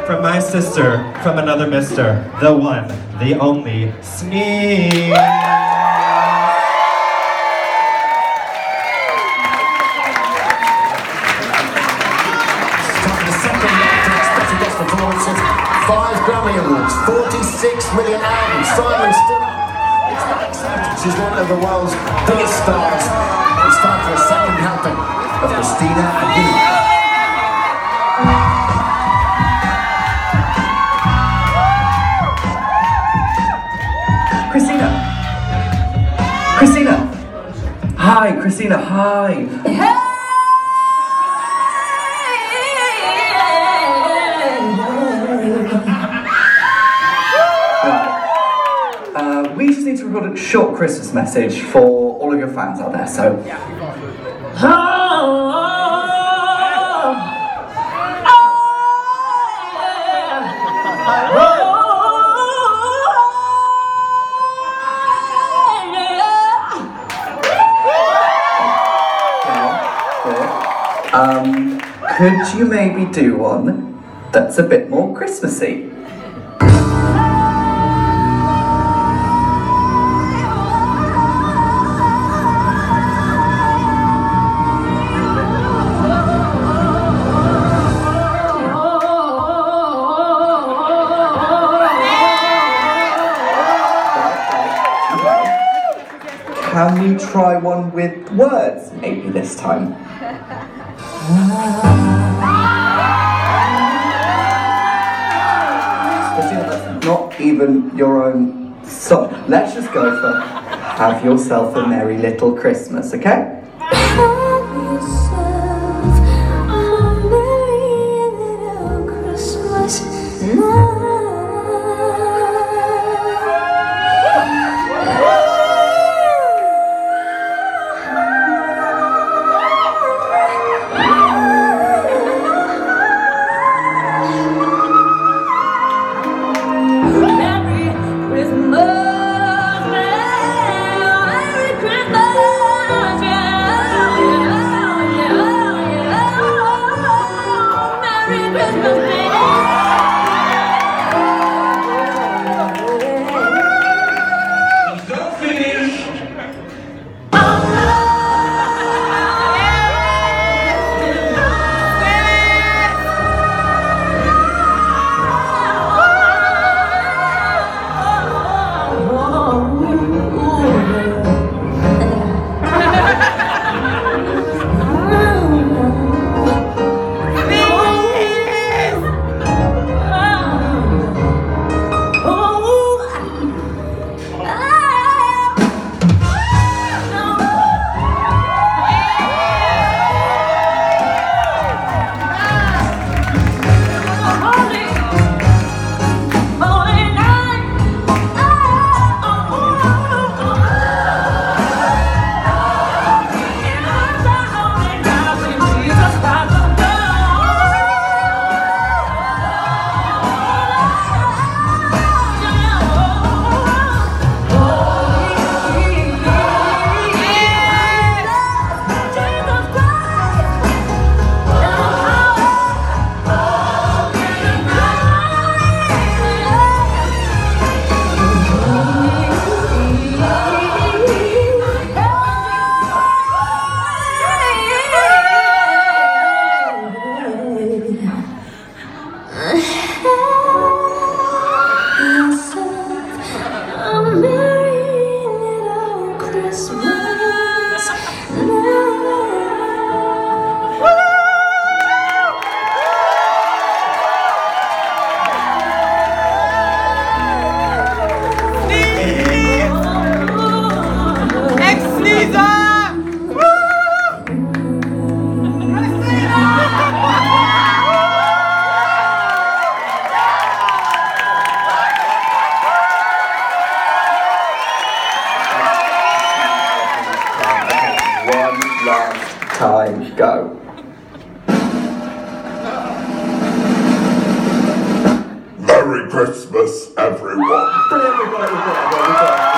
from my sister, from another mister, the one, the only, Sneeze. Performances, 5 Grammy Awards, 46 million albums, Simon stood up. It's not accepted. She's one of the world's biggest stars. It's time for a second helping of Christina Aguilera. Christina! Hi, Christina, hi! We just need to record a short Christmas message for all of your fans out there, so... Could you maybe do one that's a bit more Christmassy? Can you try one with words, maybe this time? Christina, that's not even your own song. Let's just go for Have Yourself a Merry Little Christmas, okay? Have yourself a merry little Christmas night. Time, go. Merry Christmas, everyone. Brilliant, we've got it.